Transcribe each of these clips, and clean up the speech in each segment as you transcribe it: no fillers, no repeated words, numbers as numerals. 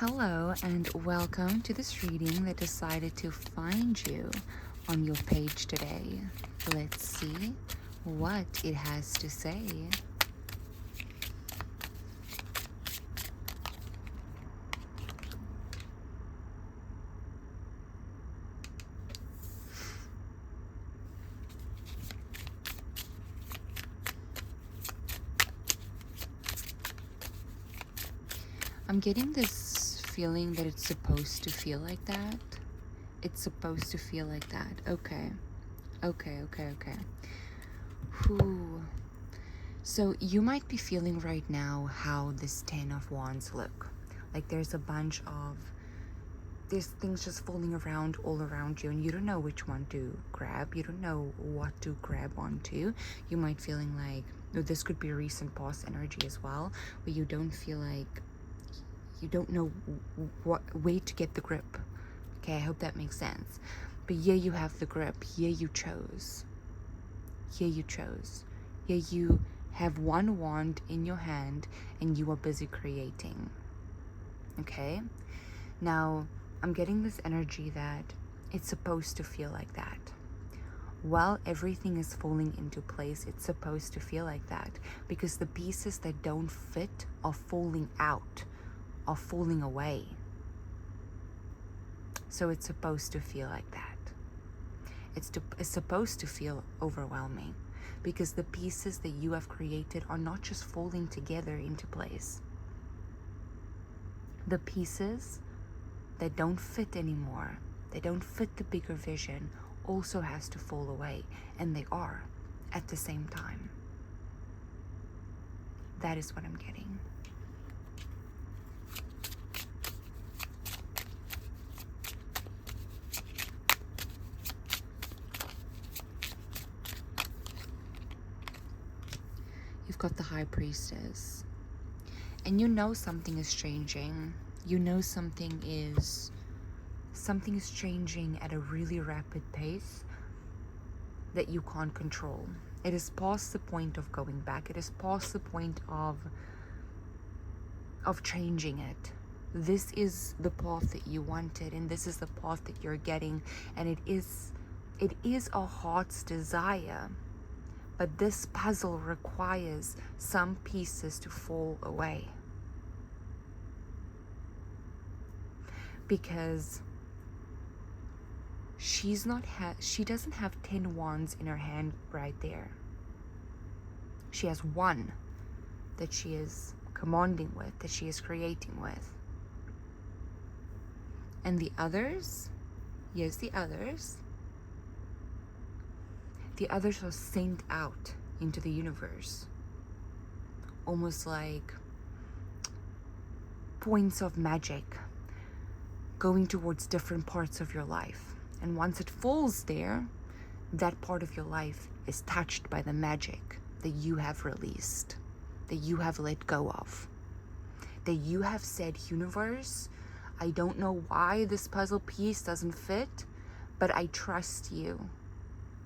Hello and welcome to this reading that decided to find you on your page today. Let's see what it has to say. I'm getting this feeling that it's supposed to feel like that. It's supposed to feel like that. Okay. Whew. So you might be feeling right now how this Ten of Wands look. Like there's things just falling around all around you and you don't know which one to grab. You don't know what to grab onto. You might feeling like, this could be a recent past energy as well, where you don't feel like you don't know what way to get the grip. Okay, I hope that makes sense. But here you have the grip. Here you chose. Here you have one wand in your hand and you are busy creating. Okay? Now, I'm getting this energy that it's supposed to feel like that. While everything is falling into place, it's supposed to feel like that because the pieces that don't fit are falling out, are falling away. So it's supposed to feel like that. It's supposed to feel overwhelming because the pieces that you have created are not just falling together into place. The pieces that don't fit anymore, that don't fit the bigger vision, also has to fall away, and they are at the same time. That is what I'm getting. You've got the High Priestess. And you know something is changing. You know something is changing at a really rapid pace that you can't control. It is past the point of going back. It is past the point of changing it. This is the path that you wanted, and this is the path that you're getting, and it is a heart's desire. But this puzzle requires some pieces to fall away. Because she doesn't have 10 wands in her hand right there. She has one that she is commanding with, that she is creating with. And the others, yes, the others are sent out into the universe. Almost like points of magic going towards different parts of your life. And once it falls there, that part of your life is touched by the magic that you have released, that you have let go of, that you have said, universe, I don't know why this puzzle piece doesn't fit, but I trust you.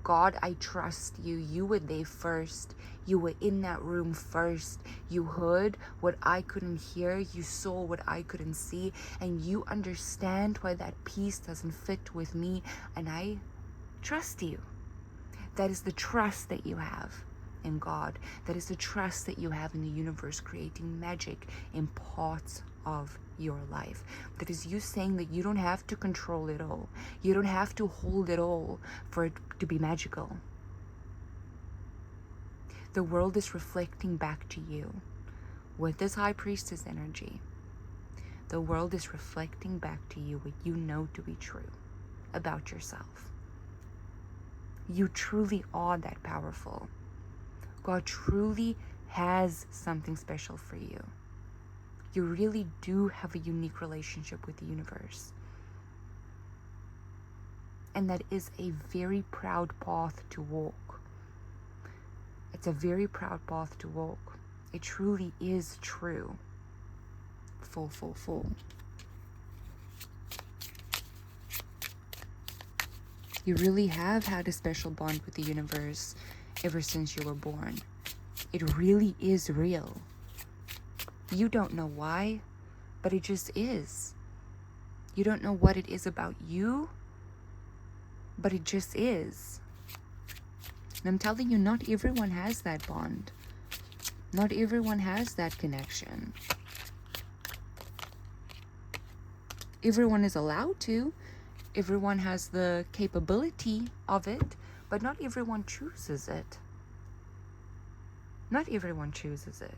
God, I trust you. You were there first. You were in that room first. You heard what I couldn't hear. You saw what I couldn't see. And you understand why that piece doesn't fit with me. And I trust you. That is the trust that you have in God. That is the trust that you have in the universe creating magic in parts of your life. That is you saying that you don't have to control it all. You don't have to hold it all for it to be magical. The world is reflecting back to you with this High Priestess energy. The world is reflecting back to you what you know to be true about yourself. You truly are that powerful. God truly has something special for you. You really do have a unique relationship with the universe. And that is a very proud path to walk. It's a very proud path to walk. It truly is true. Full. You really have had a special bond with the universe ever since you were born. It really is real. You don't know why, but it just is. You don't know what it is about you, but it just is. And I'm telling you, not everyone has that bond. Not everyone has that connection. Everyone is allowed to. Everyone has the capability of it, but not everyone chooses it. Not everyone chooses it.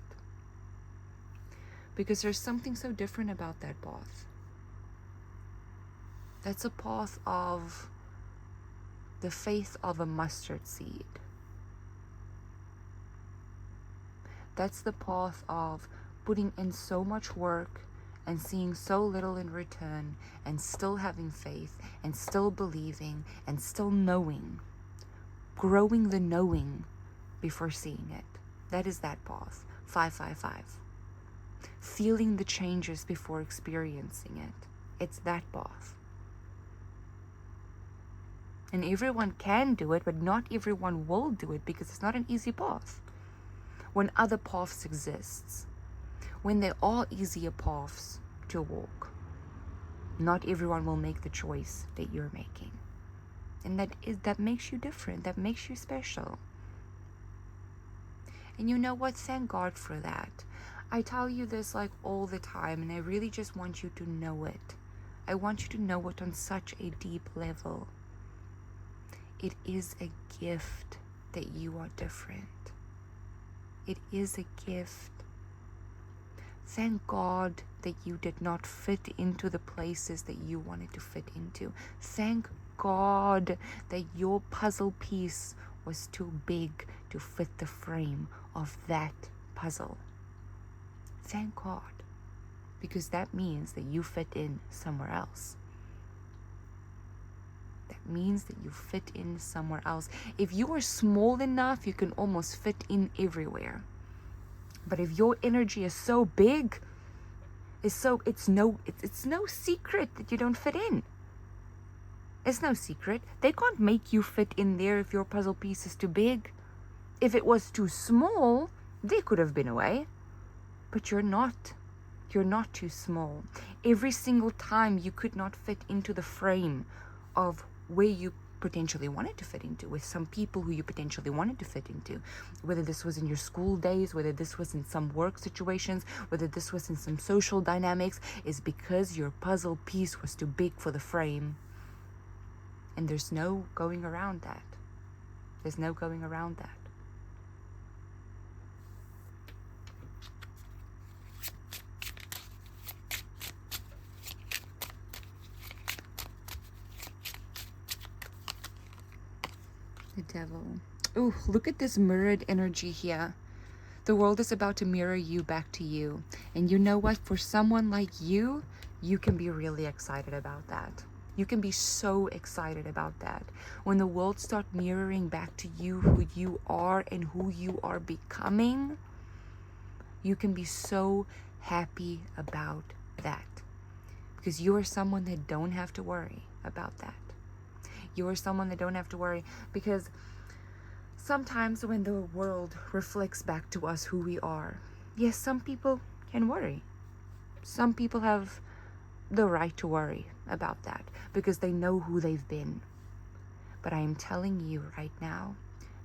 Because there's something so different about that path. That's a path of the faith of a mustard seed. That's the path of putting in so much work and seeing so little in return, and still having faith, and still believing, and still knowing. Growing the knowing before seeing it. That is that path. 555. Feeling the changes before experiencing it. It's that path. And everyone can do it, but not everyone will do it, because it's not an easy path. When other paths exist, when there are easier paths to walk, not everyone will make the choice that you're making. And that makes you different. That makes you special. And you know what? Thank God for that. I tell you this like all the time, and I really just want you to know it. I want you to know it on such a deep level. It is a gift that you are different. It is a gift. Thank God that you did not fit into the places that you wanted to fit into. Thank God that your puzzle piece was too big to fit the frame of that puzzle. Thank God. Because that means that you fit in somewhere else. That means that you fit in somewhere else. If you are small enough, you can almost fit in everywhere. But if your energy is so big, it's no secret that you don't fit in. It's no secret. They can't make you fit in there if your puzzle piece is too big. If it was too small, they could have been away. But you're not. You're not too small. Every single time you could not fit into the frame of where you potentially wanted to fit into, with some people who you potentially wanted to fit into, whether this was in your school days, whether this was in some work situations, whether this was in some social dynamics, is because your puzzle piece was too big for the frame. And there's no going around that. There's no going around that. The devil. Oh, look at this mirrored energy here. The world is about to mirror you back to you. And you know what? For someone like you, you can be really excited about that. You can be so excited about that. When the world starts mirroring back to you who you are and who you are becoming, you can be so happy about that. Because you are someone that don't have to worry about that. You are someone that don't have to worry, because sometimes when the world reflects back to us who we are, yes, some people can worry. Some people have the right to worry about that because they know who they've been. But I am telling you right now,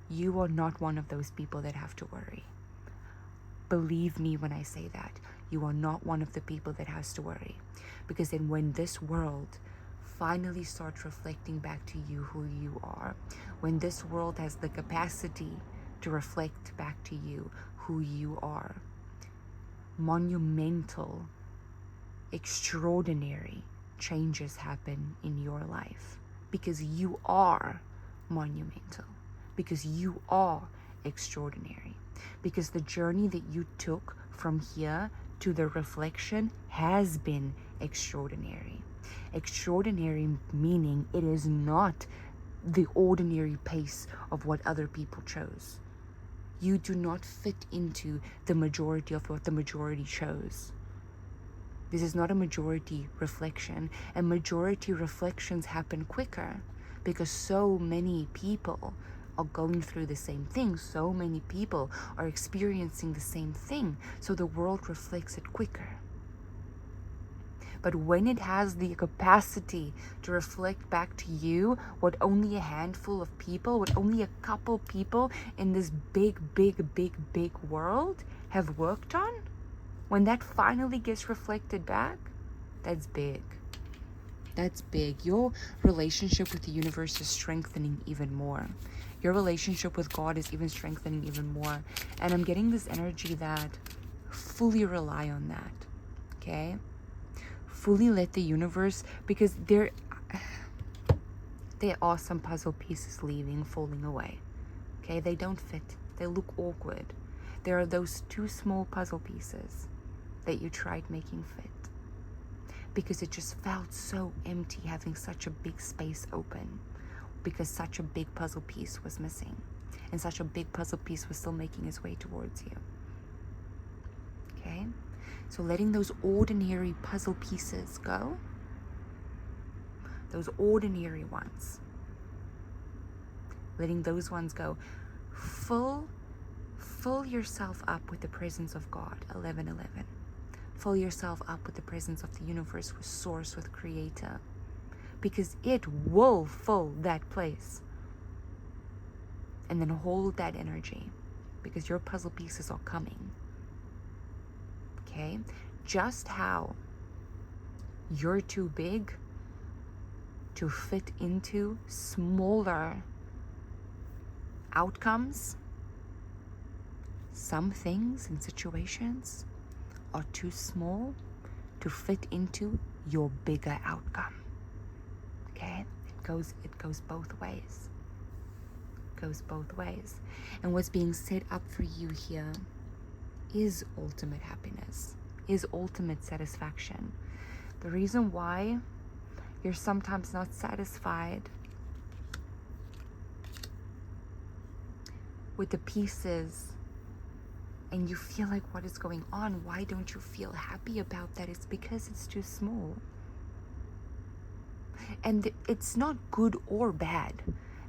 you are not one of those people that have to worry. Believe me when I say that. You are not one of the people that has to worry. Because then when this world finally starts reflecting back to you who you are, when this world has the capacity to reflect back to you who you are, monumental, extraordinary changes happen in your life, because you are monumental, because you are extraordinary, because the journey that you took from here to the reflection has been extraordinary. Extraordinary meaning it is not the ordinary pace of what other people chose. You do not fit into the majority of what the majority chose. This is not a majority reflection, and majority reflections happen quicker because so many people are going through the same thing. So many people are experiencing the same thing. So the world reflects it quicker. But when it has the capacity to reflect back to you what only a handful of people, what only a couple people in this big, big, big, big world have worked on, when that finally gets reflected back, that's big. That's big. Your relationship with the universe is strengthening even more. Your relationship with God is even strengthening even more. And I'm getting this energy that fully rely on that. Okay? Fully let the universe, because there are some puzzle pieces leaving, falling away. Okay? They don't fit. They look awkward. There are those 2 small puzzle pieces that you tried making fit, because it just felt so empty having such a big space open, because such a big puzzle piece was missing, and such a big puzzle piece was still making its way towards you. Okay? So letting those ordinary puzzle pieces go, those ordinary ones, letting those ones go. Fill yourself up with the presence of God, 1111. Fill yourself up with the presence of the universe, with source, with creator, because it will fill that place. And then hold that energy, because your puzzle pieces are coming. Okay? Just how you're too big to fit into smaller outcomes, some things and situations are too small to fit into your bigger outcome. Okay? It goes both ways. It goes both ways. And what's being set up for you here is ultimate happiness, is ultimate satisfaction. The reason why you're sometimes not satisfied with the pieces and you feel like, what is going on? Why don't you feel happy about that? It's because it's too small. And it's not good or bad.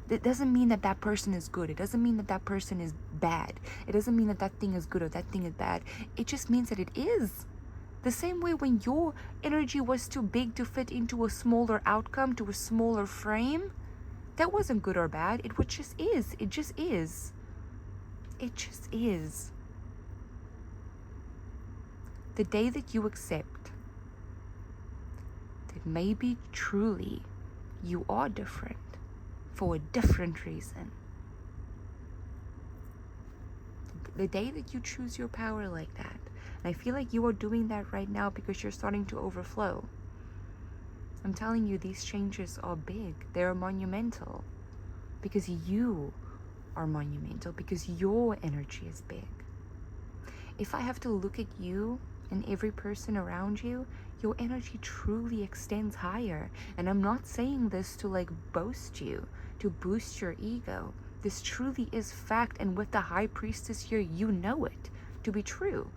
It doesn't mean that that person is good. It doesn't mean that that person is bad. It doesn't mean that that thing is good or that thing is bad. It just means that it is. The same way when your energy was too big to fit into a smaller outcome, to a smaller frame, that wasn't good or bad. It just is. It just is. It just is. The day that you accept that maybe truly you are different for a different reason, the day that you choose your power like that, and I feel like you are doing that right now because you're starting to overflow. I'm telling you, these changes are big. They're monumental because you are monumental, because your energy is big. If I have to look at you and every person around you, your energy truly extends higher. And I'm not saying this to like boast you, to boost your ego. This truly is fact, and with the High Priestess here, you know it to be true.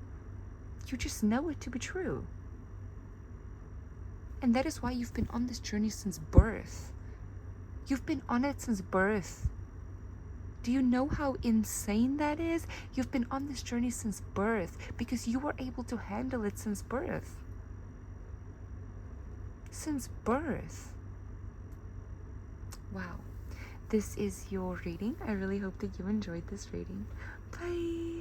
You just know it to be true. And that is why you've been on this journey since birth. You've been on it since birth. Do you know how insane that is? You've been on this journey since birth because you were able to handle it since birth. Since birth. Wow. This is your reading. I really hope that you enjoyed this reading. Bye.